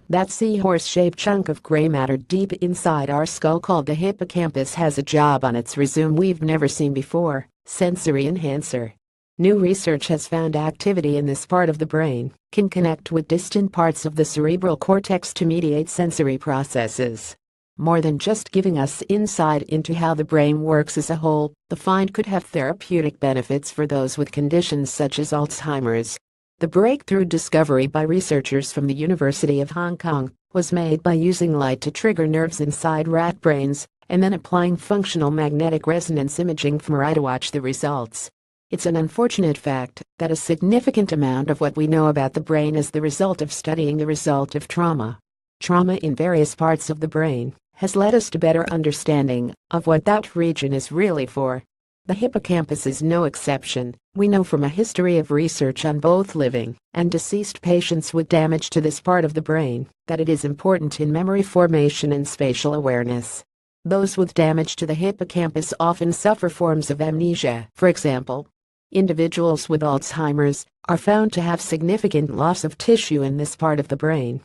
That seahorse-shaped chunk of gray matter deep inside our skull called the hippocampus has a job on its resume we've never seen before: sensory enhancer. New research has found activity in this part of the brain can connect with distant parts of the cerebral cortex to mediate sensory processes. More than just giving us insight into how the brain works as a whole, the find could have therapeutic benefits for those with conditions such as Alzheimer's. The breakthrough discovery by researchers from the University of Hong Kong was made by using light to trigger nerves inside rat brains and then applying functional magnetic resonance imaging fMRI to watch the results. It's an unfortunate fact that a significant amount of what we know about the brain is the result of studying the result of trauma. Trauma in various parts of the brain has led us to better understanding of what that region is really for. The hippocampus is no exception. We know from a history of research on both living and deceased patients with damage to this part of the brain that it is important in memory formation and spatial awareness. Those with damage to the hippocampus often suffer forms of amnesia. For example, individuals with Alzheimer's are found to have significant loss of tissue in this part of the brain.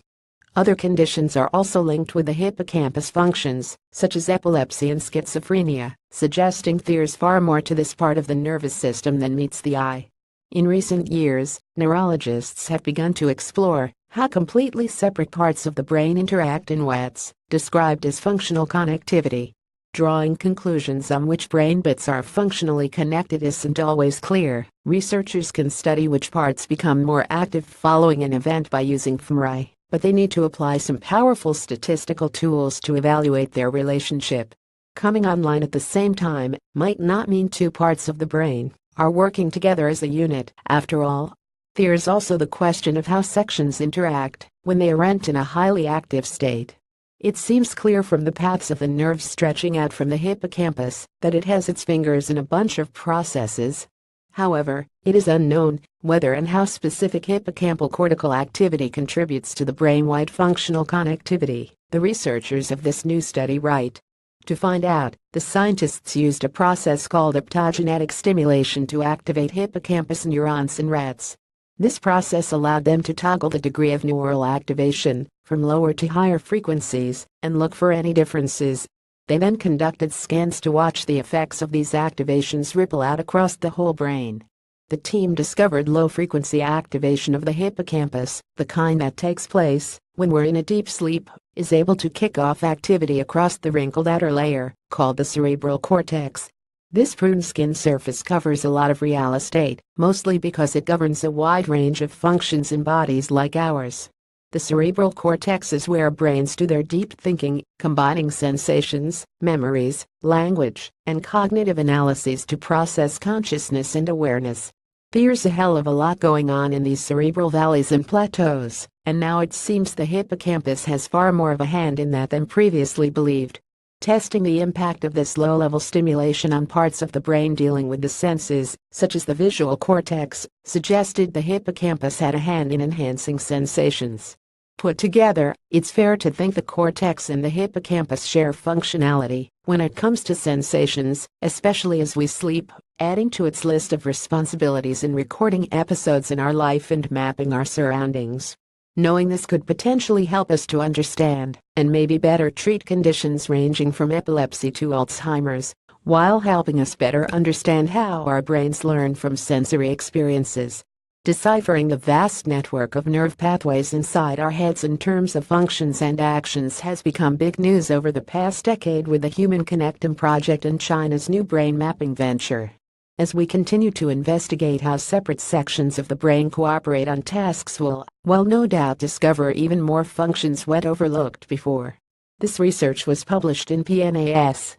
Other conditions are also linked with the hippocampus functions, such as epilepsy and schizophrenia, suggesting there's far more to this part of the nervous system than meets the eye. In recent years, neurologists have begun to explore how completely separate parts of the brain interact in what's described as functional connectivity. Drawing conclusions on which brain bits are functionally connected isn't always clear. Researchers can study which parts become more active following an event by using fMRI, but they need to apply some powerful statistical tools to evaluate their relationship. Coming online at the same time might not mean two parts of the brain are working together as a unit. After all, there's also the question of how sections interact when they aren't in a highly active state. It seems clear from the paths of the nerves stretching out from the hippocampus that it has its fingers in a bunch of processes. However, it is unknown whether and how specific hippocampal cortical activity contributes to the brain-wide functional connectivity, the researchers of this new study write. To find out, the scientists used a process called optogenetic stimulation to activate hippocampus neurons in rats. This process allowed them to toggle the degree of neural activation from lower to higher frequencies and look for any differences. They then conducted scans to watch the effects of these activations ripple out across the whole brain. The team discovered low-frequency activation of the hippocampus, the kind that takes place when we're in a deep sleep, is able to kick off activity across the wrinkled outer layer, called the cerebral cortex. This prune skin surface covers a lot of real estate, mostly because it governs a wide range of functions in bodies like ours. The cerebral cortex is where brains do their deep thinking, combining sensations, memories, language, and cognitive analyses to process consciousness and awareness. There's a hell of a lot going on in these cerebral valleys and plateaus, and now it seems the hippocampus has far more of a hand in that than previously believed. Testing the impact of this low-level stimulation on parts of the brain dealing with the senses, such as the visual cortex, suggested the hippocampus had a hand in enhancing sensations. Put together, it's fair to think the cortex and the hippocampus share functionality when it comes to sensations, especially as we sleep, adding to its list of responsibilities in recording episodes in our life and mapping our surroundings. Knowing this could potentially help us to understand and maybe better treat conditions ranging from epilepsy to Alzheimer's, while helping us better understand how our brains learn from sensory experiences. Deciphering the vast network of nerve pathways inside our heads in terms of functions and actions has become big news over the past decade with the Human Connectome project and China's new brain mapping venture. As we continue to investigate how separate sections of the brain cooperate on tasks, we'll no doubt discover even more functions we'd overlooked before. This research was published in PNAS.